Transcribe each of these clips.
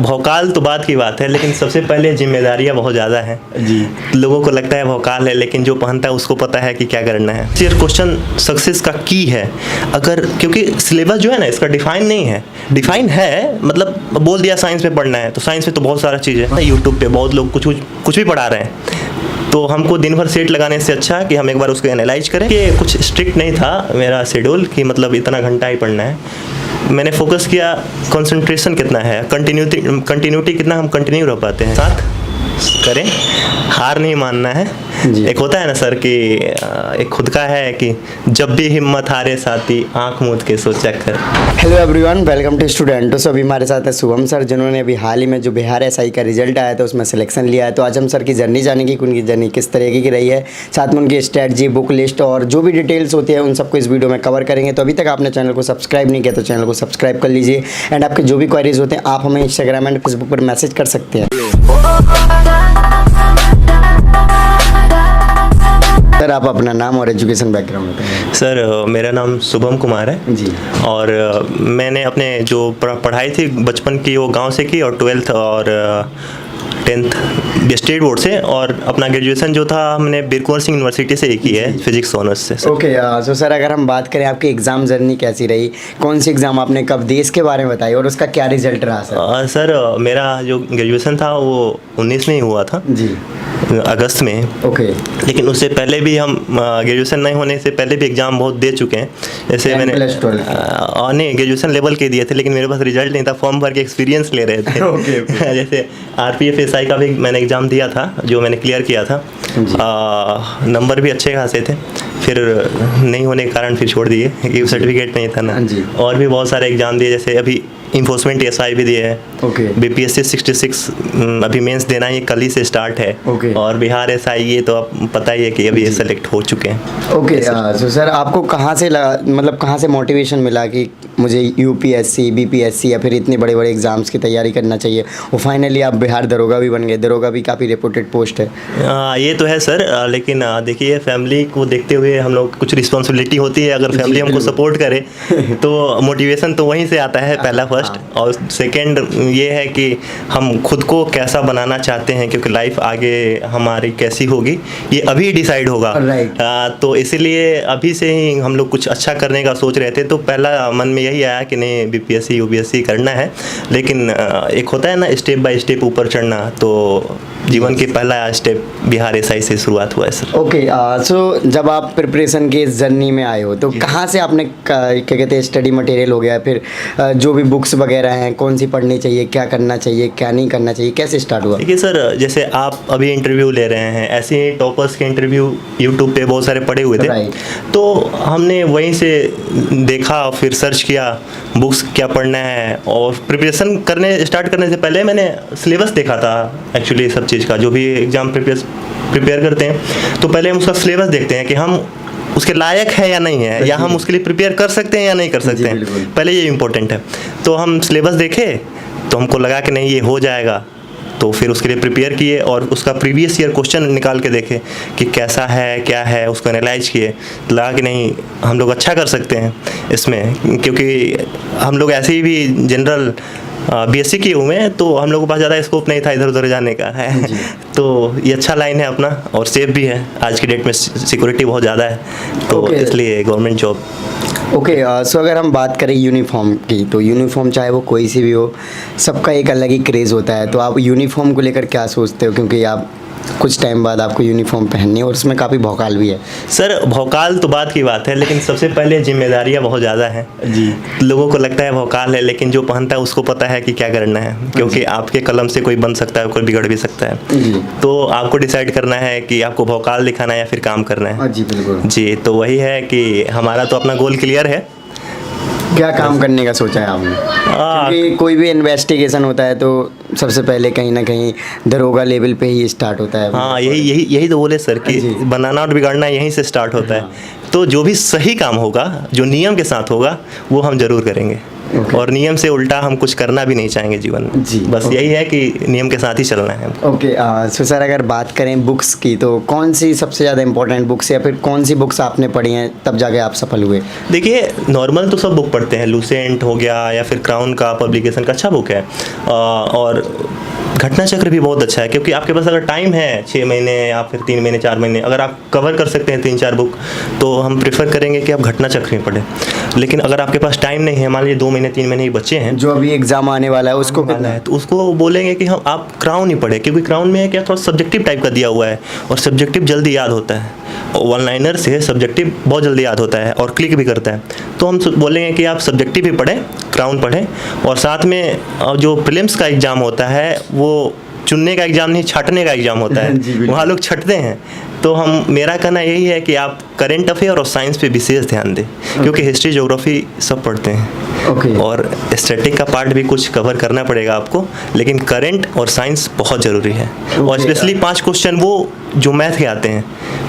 भौकाल तो बात की बात है, लेकिन सबसे पहले जिम्मेदारियां बहुत ज़्यादा हैं जी। लोगों को लगता है भौकाल है, लेकिन जो पहनता है उसको पता है कि क्या करना है। ये क्वेश्चन सक्सेस का की है, अगर क्योंकि सिलेबस जो है ना इसका डिफाइन नहीं है। डिफाइन है मतलब बोल दिया साइंस में पढ़ना है, तो साइंस में तो बहुत सारा चीज़ है। यूट्यूब पे बहुत लोग कुछ भी पढ़ा रहे हैं, तो हमको दिन भर सेट लगाने से अच्छा कि हम एक बार उसको एनालाइज करें। कि कुछ स्ट्रिक्ट नहीं था मेरा शेड्यूल कि मतलब इतना घंटा ही पढ़ना है। मैंने फोकस किया कंसंट्रेशन कितना है, कंटिन्यूटी कितना हम कंटिन्यू रह पाते हैं, साथ करें, हार नहीं मानना है। एक होता है ना सर कि एक खुद का है कि जब भी हिम्मत हारे साथी आंख मूंद के सोचा कर। Hello everyone, welcome to student. अभी हमारे साथ है शुभम सर, जिन्होंने अभी हाल ही में जो बिहार एसआई का रिजल्ट आया था उसमें सिलेक्शन लिया है। तो आज हम सर की जर्नी जानेंगे कि उनकी जर्नी किस तरीके की रही है, साथ में उनकी स्ट्रैटेजी, बुक लिस्ट और जो भी डिटेल्स होती है उन सबको इस वीडियो में कवर करेंगे। तो अभी तक आपने चैनल को सब्सक्राइब नहीं किया तो चैनल को सब्सक्राइब कर लीजिए। एंड आपके जो भी क्वेरीज होते हैं आप हमें इंस्टाग्राम एंड फेसबुक पर मैसेज कर सकते हैं। सर आप अपना नाम और एजुकेशन बैकग्राउंड बताएं। सर मेरा नाम शुभम कुमार है जी, और मैंने अपने जो पढ़ाई थी बचपन की वो गांव से की, और 12th और 10th स्टेट बोर्ड से, और अपना ग्रेजुएशन जो था हमने बीर कुंवर सिंह यूनिवर्सिटी से ही की है, फिजिक्स ऑनर्स से। ओके, सो सर अगर हम बात करें आपकी एग्ज़ाम जर्नी कैसी रही, कौन सी एग्ज़ाम आपने कब दी, इसके बारे में बताइए और उसका क्या रिजल्ट रहा सर? सर मेरा जो ग्रेजुएशन था वो 19 में ही हुआ था जी, अगस्त में। ओके। लेकिन उससे पहले भी हम ग्रेजुएशन नहीं होने से पहले भी एग्ज़ाम बहुत दे चुके हैं। जैसे मैंने नहीं ग्रेजुएशन लेवल के दिए थे, लेकिन मेरे पास रिजल्ट नहीं था, फॉर्म भर के एक्सपीरियंस ले रहे थे। ओके। जैसे RPF SI का भी मैंने एग्ज़ाम दिया था, जो मैंने क्लियर किया था। नंबर भी अच्छे खासे थे, फिर नहीं होने के कारण फिर छोड़ दिए क्योंकि सर्टिफिकेट नहीं था ना। और भी बहुत सारे एग्ज़ाम दिए, जैसे अभी इन्फोर्समेंट SI भी दिए है। ओके। BPSC 66 अभी मेंस देना ये कल ही से स्टार्ट है। ओके। और बिहार SI ये तो आप पता ही है कि अभी ये सेलेक्ट हो चुके हैं। ओके। तो सर आपको कहाँ से मतलब कहाँ से मोटिवेशन मिला कि मुझे UPSC BPSC या फिर इतने बड़े बड़े एग्जाम्स की तैयारी करना चाहिए, वो फाइनली आप बिहार दरोगा भी बन गए? दरोगा भी काफ़ी रेपुटेड पोस्ट है। ये तो है सर, लेकिन देखिए फैमिली को देखते हुए हम लोग कुछ रिस्पॉन्सिबिलिटी होती है। अगर फैमिली हमको सपोर्ट करे तो मोटिवेशन तो वहीं से आता है, पहला फर्स्ट। और सेकंड ये है कि हम खुद को कैसा बनाना चाहते हैं, क्योंकि लाइफ आगे हमारी कैसी होगी ये अभी डिसाइड होगा। तो इसीलिए अभी से ही हम लोग कुछ अच्छा करने का सोच रहे थे। तो पहला मन में यही आया कि नहीं BPSC UPSC करना है, लेकिन एक होता है ना स्टेप बाय स्टेप ऊपर चढ़ना, तो जीवन के पहला स्टेप बिहार SI से शुरुआत हुआ है सर। ओके। सो जब आप प्रिपरेशन के इस जर्नी में आए हो तो कहाँ से आपने क्या कहते हैं स्टडी मटेरियल हो गया, फिर जो भी बुक्स वगैरह हैं कौन सी पढ़नी चाहिए, क्या करना चाहिए, क्या नहीं करना चाहिए, कैसे स्टार्ट हुआ? देखिए सर, जैसे आप अभी इंटरव्यू ले रहे हैं, ऐसे ही टॉपर्स के इंटरव्यू यूट्यूब पे बहुत सारे पड़े हुए थे। तो हमने वहीं से देखा, फिर सर्च किया बुक्स क्या पढ़ना है, और प्रिपरेशन करने स्टार्ट करने से पहले मैंने सिलेबस देखा था एक्चुअली सब चीज़ का। जो भी एग्ज़ाम प्रिपेयर करते हैं तो पहले हम उसका सिलेबस देखते हैं कि हम उसके लायक है या नहीं है, या हम उसके लिए प्रिपेयर कर सकते हैं या नहीं कर सकते हैं, पहले ये इम्पोर्टेंट है। तो हम सिलेबस देखे तो हमको लगा कि नहीं ये हो जाएगा, तो फिर उसके लिए प्रिपेयर किए और उसका प्रीवियस ईयर क्वेश्चन निकाल के देखे कि कैसा है क्या है, उसको एनालाइज किए। लगा कि नहीं हम लोग अच्छा कर सकते हैं इसमें, क्योंकि हम लोग ऐसे ही भी जनरल BSc किए हुए हैं, तो हम लोगों के पास ज़्यादा स्कोप नहीं था इधर उधर जाने का है। तो ये अच्छा लाइन है अपना, और सेफ भी है। आज की डेट में सिक्योरिटी बहुत ज़्यादा है, तो इसलिए गवर्नमेंट जॉब। ओके। सो अगर हम बात करें यूनिफॉर्म की, तो यूनिफॉर्म चाहे वो कोई सी भी हो, सबका एक अलग ही क्रेज़ होता है। तो आप यूनिफॉर्म को लेकर क्या सोचते हो, क्योंकि आप कुछ टाइम बाद आपको यूनिफॉर्म पहननी है और उसमें काफ़ी भौकाल भी है? सर भौकाल तो बात की बात है, लेकिन सबसे पहले जिम्मेदारियां बहुत ज़्यादा हैं जी। लोगों को लगता है भौकाल है, लेकिन जो पहनता है उसको पता है कि क्या करना है, क्योंकि आपके कलम से कोई बन सकता है, कोई बिगड़ भी सकता है जी। तो आपको डिसाइड करना है कि आपको भौकाल दिखाना है या फिर काम करना है जी। बिल्कुल जी। तो वही है कि हमारा तो अपना गोल क्लियर है। क्या काम करने का सोचा है आपने? क्योंकि कोई भी इन्वेस्टिगेशन होता है तो सबसे पहले कहीं ना कहीं दरोगा लेवल पे ही स्टार्ट होता है। हाँ, यही तो बोले सर कि बनाना और बिगाड़ना यहीं से स्टार्ट होता है। तो जो भी सही काम होगा, जो नियम के साथ होगा, वो हम जरूर करेंगे। Okay. और नियम से उल्टा हम कुछ करना भी नहीं चाहेंगे जीवन में जी, बस okay. यही है कि नियम के साथ ही चलना है। ओके सो सर, अगर बात करें बुक्स की तो कौन सी सबसे ज़्यादा इंपॉर्टेंट बुक्स या फिर कौन सी बुक्स आपने पढ़ी हैं तब जाके आप सफल हुए? देखिए नॉर्मल तो सब बुक पढ़ते हैं, लूसेंट हो गया या फिर क्राउन का पब्लिकेशन का अच्छा बुक है, और घटना चक्र भी बहुत अच्छा है, क्योंकि आपके पास अगर टाइम है 6 महीने या फिर 3 महीने 4 महीने, अगर आप कवर कर सकते हैं 3-4 बुक, तो हम प्रेफर करेंगे कि आप घटना चक्र में पढ़ें। लेकिन अगर आपके पास टाइम नहीं है, मान लीजिए 2 महीने 3 महीने ही बच्चे हैं, जो अभी एग्जाम आने वाला है उसको कितना है तो उसको बोलेंगे कि हम आप क्राउन ही पढ़े, क्योंकि क्राउन में क्या थोड़ा सब्जेक्टिव टाइप का दिया हुआ है और सब्जेक्टिव जल्दी याद होता है, वन लाइनर से सब्जेक्टिव बहुत जल्दी याद होता है और क्लिक भी करता है। तो हम बोलेंगे कि आप सब्जेक्टिव भी पढ़ें, क्राउन पढ़ें, और साथ में जो प्रीलिम्स का एग्ज़ाम होता है वो चुनने का एग्ज़ाम नहीं, छांटने का एग्ज़ाम होता है वहाँ लोग छटते हैं। तो मेरा कहना यही है कि आप करंट अफेयर और साइंस पे विशेष ध्यान दें, क्योंकि हिस्ट्री ज्योग्राफी सब पढ़ते हैं और स्टैटिक का पार्ट भी कुछ कवर करना पड़ेगा आपको, लेकिन करंट और साइंस बहुत ज़रूरी है। और स्पेशली 5 क्वेश्चन वो जो मैथ के आते हैं,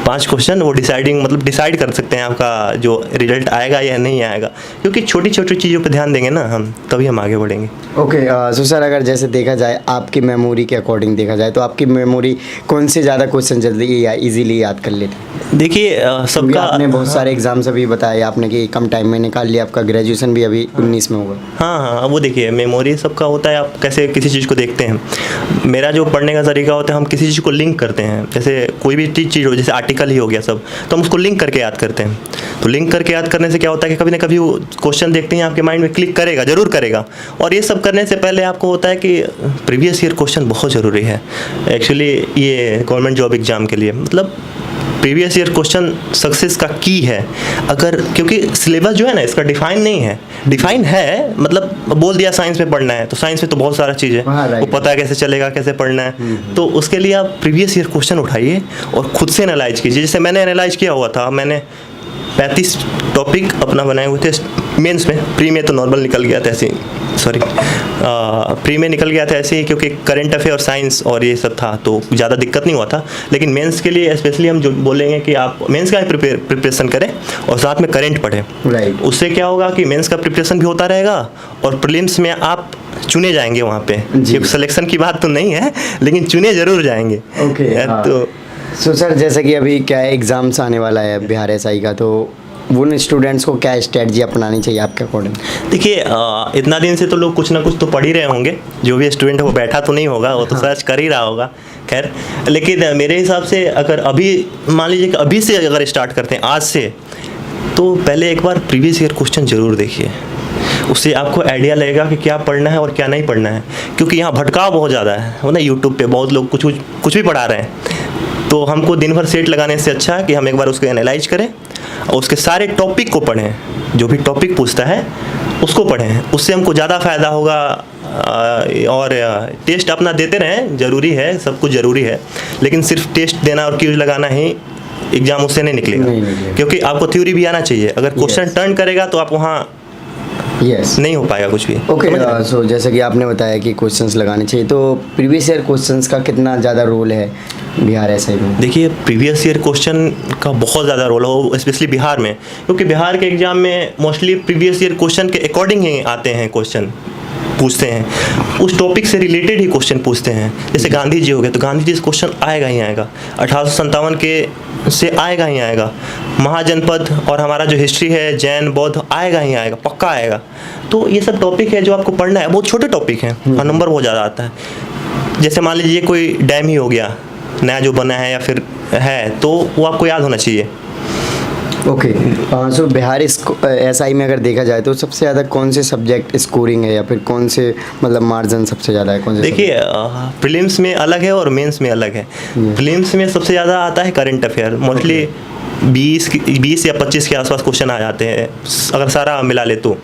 5 क्वेश्चन वो डिसाइड कर सकते हैं आपका जो रिजल्ट आएगा या नहीं आएगा, क्योंकि छोटी छोटी चीज़ों पे ध्यान देंगे ना हम, तभी हम आगे बढ़ेंगे। ओके सो सर, अगर जैसे देखा जाए आपकी मेमोरी के अकॉर्डिंग देखा जाए तो आपकी मेमोरी कौन से ज़्यादा क्वेश्चन जल्दी या इजीली याद कर लेते? देखिए सबका, आपने बहुत सारे एग्जाम्स अभी बताए आपने कि कम टाइम में निकाल लिया, आपका ग्रेजुएशन भी अभी 19 में होगा। हाँ, वो देखिए मेमोरी सबका होता है, आप कैसे किसी चीज़ को देखते हैं। मेरा जो पढ़ने का तरीका होता है, हम किसी चीज़ को लिंक करते हैं, जैसे कोई भी चीज़ हो, जैसे आर्टिकल ही हो गया सब, तो हम उसको लिंक करके याद करते हैं। तो लिंक करके याद करने से क्या होता है कि कभी ना कभी वो क्वेश्चन देखते हैं आपके माइंड में क्लिक करेगा, जरूर करेगा। और ये सब करने से पहले आपको होता है कि प्रीवियस ईयर क्वेश्चन बहुत ज़रूरी है एक्चुअली ये गवर्नमेंट जॉब एग्ज़ाम के लिए, मतलब प्रीवियस ईयर क्वेश्चन सक्सेस का की है। अगर क्योंकि सिलेबस जो है ना इसका डिफाइन नहीं है, डिफाइन है मतलब बोल दिया साइंस में पढ़ना है, तो साइंस में तो बहुत सारा चीज़ है, वो पता है कैसे चलेगा, कैसे पढ़ना है। तो उसके लिए आप प्रीवियस ईयर क्वेश्चन उठाइए और खुद से एनालाइज कीजिए। जैसे मैंने एनालाइज किया हुआ था, मैंने 35 टॉपिक अपना बनाए हुए थे मेंस में, प्री में तो नॉर्मल निकल गया था ऐसे ही, प्री में निकल गया था ऐसे ही, क्योंकि करंट अफेयर और साइंस और ये सब था तो ज़्यादा दिक्कत नहीं हुआ था। लेकिन मेंस के लिए स्पेशली हम जो बोलेंगे कि आप मेंस का प्रिपरेशन करें और साथ में करंट पढ़ें। उससे क्या होगा कि मेंस का प्रिपरेशन भी होता रहेगा और प्रीलिम्स में आप चुने जाएंगे वहाँ पे। सिलेक्शन की बात तो नहीं है, लेकिन चुने जरूर जाएंगे। तो सो सर, जैसे कि अभी क्या है एग्ज़ाम्स आने वाला है बिहार एसआई का, तो उन स्टूडेंट्स को क्या स्ट्रेटजी अपनानी चाहिए आपके अकॉर्डिंग? देखिए इतना दिन से तो लोग कुछ ना कुछ तो पढ़ ही रहे होंगे, जो भी स्टूडेंट है वो बैठा तो नहीं होगा, वो तो सर्च कर ही रहा होगा। खैर, लेकिन मेरे हिसाब से अगर अभी मान लीजिए कि अभी से अगर स्टार्ट करते हैं आज से, तो पहले एक बार प्रीवियस ईयर क्वेश्चन ज़रूर देखिए, उससे आपको आइडिया लगेगा कि क्या पढ़ना है और क्या नहीं पढ़ना है। क्योंकि यहाँ भटकाव बहुत ज़्यादा है ना, यूट्यूब पे बहुत लोग कुछ भी पढ़ा रहे हैं। तो हमको दिन भर सेट लगाने से अच्छा है कि हम एक बार उसको एनालाइज करें और उसके सारे टॉपिक को पढ़ें, जो भी टॉपिक पूछता है उसको पढ़ें, उससे हमको ज़्यादा फ़ायदा होगा। और टेस्ट अपना देते रहें, ज़रूरी है, सब कुछ ज़रूरी है, लेकिन सिर्फ टेस्ट देना और क्यूज लगाना ही एग्ज़ाम उससे नहीं निकलेगा। क्योंकि आपको थ्योरी भी आना चाहिए, अगर क्वेश्चन टर्न करेगा तो आप वहाँ नहीं हो पाएगा कुछ भी। ओके सो जैसे कि आपने बताया कि क्वेश्चंस लगाने चाहिए, तो प्रीवियस ईयर क्वेश्चंस का कितना ज़्यादा रोल है बिहार एसआई में? देखिए प्रीवियस ईयर क्वेश्चन का बहुत ज़्यादा रोल हो, स्पेशली बिहार में, क्योंकि बिहार के एग्ज़ाम में मोस्टली प्रीवियस ईयर क्वेश्चन के अकॉर्डिंग ही आते हैं, क्वेश्चन पूछते हैं, उस टॉपिक से रिलेटेड ही क्वेश्चन पूछते हैं। जैसे गांधी जी हो गए तो गांधी जी से क्वेश्चन आएगा ही आएगा, 1857 के से आएगा ही आएगा, महाजनपद और हमारा जो हिस्ट्री है जैन बौद्ध आएगा ही आएगा, पक्का आएगा। तो ये सब टॉपिक है जो आपको पढ़ना है, बहुत छोटे टॉपिक हैं और नंबर बहुत ज़्यादा आता है। जैसे मान लीजिए कोई डैम ही हो गया नया जो बना है या फिर है, तो वो आपको याद होना चाहिए। ओके सो बिहार एसआई में अगर देखा जाए तो सबसे ज़्यादा कौन से सब्जेक्ट स्कोरिंग है या फिर कौन से मतलब मार्जिन सबसे ज़्यादा है, कौन से? देखिए प्रीलिम्स में अलग है और मेंस में अलग है। प्रीलिम्स में सबसे ज़्यादा आता है करंट अफेयर, मोस्टली 20 या 25 के आसपास क्वेश्चन आ जाते हैं अगर सारा मिला ले तो।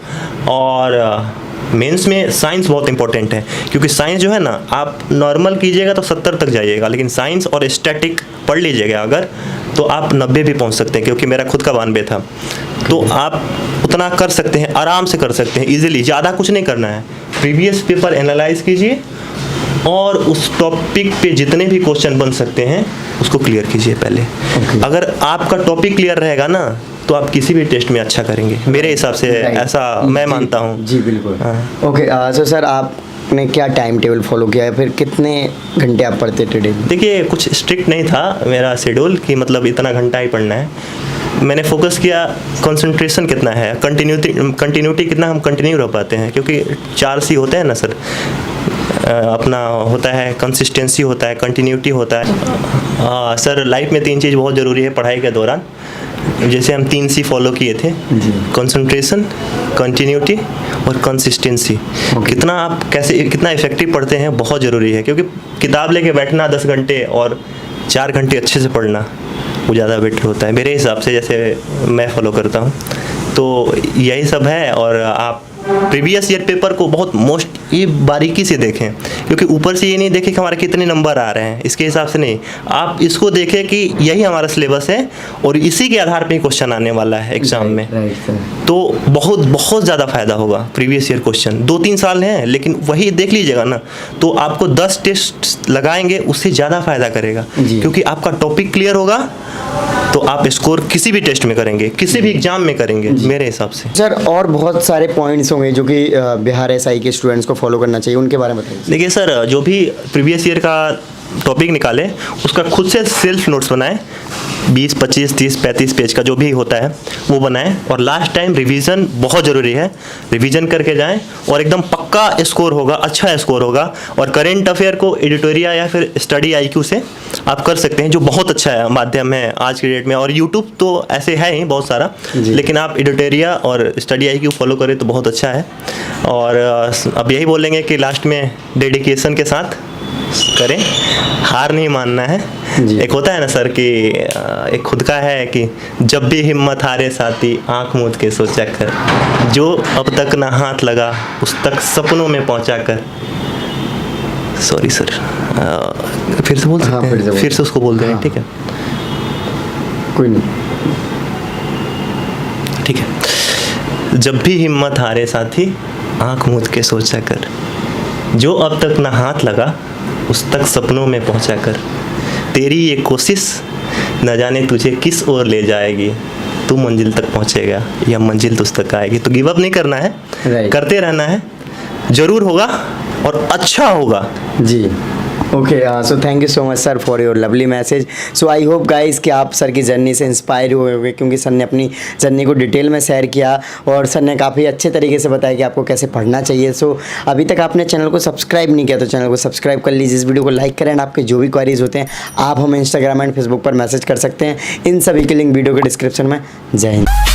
और मेंस में साइंस बहुत इंपॉर्टेंट है, क्योंकि साइंस जो है ना आप नॉर्मल कीजिएगा तो 70 तक जाइएगा, लेकिन साइंस और स्टैटिक पढ़ लीजिएगा अगर, तो आप 90 भी पहुंच सकते हैं, क्योंकि मेरा खुद का 92 था। तो आप उतना कर सकते हैं, आराम से कर सकते हैं इजीली, ज़्यादा कुछ नहीं करना है। प्रीवियस पेपर एनालाइज कीजिए और उस टॉपिक पे जितने भी क्वेश्चन बन सकते हैं उसको क्लियर कीजिए पहले। अगर आपका टॉपिक क्लियर रहेगा ना तो आप किसी भी टेस्ट में अच्छा करेंगे, मेरे हिसाब से ऐसा मैं मानता हूँ। जी बिल्कुल। ओके सो सर आपने क्या टाइम टेबल फॉलो किया है, फिर कितने घंटे आप पढ़ते थे डेली? देखिए कुछ स्ट्रिक्ट नहीं था मेरा शेड्यूल कि मतलब इतना घंटा ही पढ़ना है। मैंने फोकस किया कंसंट्रेशन कितना है, कंटिन्यूटी कितना हम कंटिन्यू रह पाते हैं, क्योंकि 4 C होते हैं ना सर, अपना होता है कंसिस्टेंसी, होता है कंटिन्यूटी, होता है। सर लाइफ में 3 चीज़ बहुत ज़रूरी है पढ़ाई के दौरान, जैसे हम 3 C फॉलो किए थे, कंसंट्रेशन, कंटिन्यूटी और कंसिस्टेंसी। कितना आप कितना इफेक्टिव पढ़ते हैं बहुत ज़रूरी है, क्योंकि किताब लेके बैठना 10 घंटे और 4 घंटे अच्छे से पढ़ना वो ज़्यादा बेटर होता है मेरे हिसाब से, जैसे मैं फॉलो करता हूँ। तो यही सब है। और आप प्रीवियस ईयर पेपर को बहुत ये बारीकी से देखें, क्योंकि ऊपर से ये नहीं देखें कि हमारे कितने नंबर आ रहे हैं, इसके हिसाब से नहीं, आप इसको देखें कि यही हमारा सिलेबस है और इसी के आधार पे क्वेश्चन आने वाला है एग्जाम में। तो बहुत बहुत ज़्यादा फायदा होगा प्रीवियस ईयर क्वेश्चन। 2-3 साल हैं लेकिन वही देख लीजिएगा ना, तो आपको 10 टेस्ट लगाएंगे उससे ज़्यादा फायदा करेगा, क्योंकि आपका टॉपिक क्लियर होगा तो आप स्कोर किसी भी टेस्ट में करेंगे, किसी भी एग्जाम में करेंगे मेरे हिसाब से। सर और बहुत सारे पॉइंट्स होंगे जो कि बिहार एसआई के स्टूडेंट्स को फॉलो करना चाहिए, उनके बारे में बताइए। देखिए सर, जो भी प्रीवियस ईयर का टॉपिक निकाले उसका खुद से सेल्फ नोट्स बनाएं, 20, 25, 30, 35 पेज का जो भी होता है वो बनाएं। और लास्ट टाइम रिवीजन बहुत ज़रूरी है, रिवीजन करके जाएं और एकदम पक्का स्कोर होगा, अच्छा स्कोर होगा। और करेंट अफेयर को एडिटोरिया या फिर स्टडी IQ से आप कर सकते हैं, जो बहुत अच्छा है माध्यम है आज के डेट में। और यूट्यूब तो ऐसे है ही बहुत सारा, लेकिन आप एडिटोरिया और स्टडी IQ फॉलो करें तो बहुत अच्छा है। और अब यही बोलेंगे कि लास्ट में डेडिकेशन के साथ करें, हार नहीं मानना है। एक होता है ना सर कि एक खुद का है कि जब भी हिम्मत हारे साथी आंख मूंद के सोचा कर, जो अब तक ना हाथ लगा उस तक सपनों में पहुंचा कर। सॉरी सर, फिर से बोल सकते हैं? फिर से उसको बोल दें, ठीक है? कोई नहीं, ठीक है। जब भी हिम्मत हारे साथी आंख मूंद के सोचा कर, जो अब तक ना हाथ लगा उस तक सपनों में पहुंचा कर, तेरी ये कोशिश न जाने तुझे किस ओर ले जाएगी, तू मंजिल तक पहुंचेगा या मंजिल तुझ तक आएगी। तो गिव अप नहीं करना है, करते रहना है, जरूर होगा और अच्छा होगा। जी okay, so thank you so much sir for your lovely message. So I hope guys कि आप सर की जर्नी से इंस्पायर हुए होंगे, क्योंकि सर ने अपनी जर्नी को डिटेल में शेयर किया और सर ने काफ़ी अच्छे तरीके से बताया कि आपको कैसे पढ़ना चाहिए। सो अभी तक आपने चैनल को सब्सक्राइब नहीं किया तो चैनल को सब्सक्राइब कर लीजिए, इस वीडियो को लाइक करें। आपके जो भी क्वारीज होते हैं आप हमें इंस्टाग्राम एंड फेसबुक पर मैसेज कर सकते हैं। इन सभी के लिंक वीडियो के डिस्क्रिप्शन में। जय हिंद।